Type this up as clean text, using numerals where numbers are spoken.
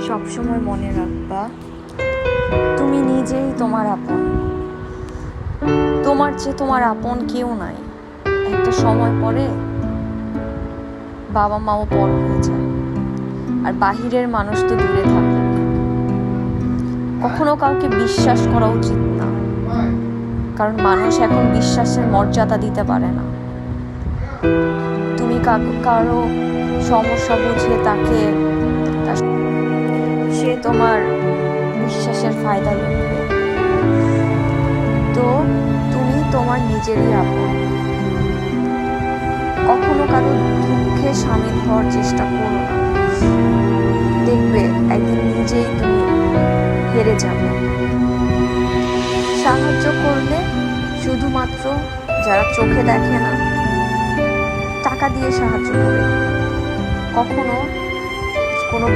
সবসময় মনে রাখবা, তুমি নিজেই তোমার আপন। তোমার চেয়ে তোমার আপন কেউ নাই। একটা সময় পরে বাবা মাও বড় হয়ে যায়, আর বাহিরের মানুষ তো দূরে থাকে। কখনো কাউকে বিশ্বাস করা উচিত না, কারণ মানুষ এখন বিশ্বাসের মর্যাদা দিতে পারে না। তুমি কারো সমস্যা বুঝিয়ে তাকে, সে তোমার বিশ্বাসের ফায়দা লুটবে। তো তুমি তোমার নিজেরই আপন। কখনো কারো দুঃখে সামিল হওয়ার চেষ্টা করো না, দেখবে একদিন নিজেই তুমি হেরে যাবে। সাহায্য করলে শুধুমাত্র যারা চোখে দেখে না, টাকা দিয়ে সাহায্য করে, কখনো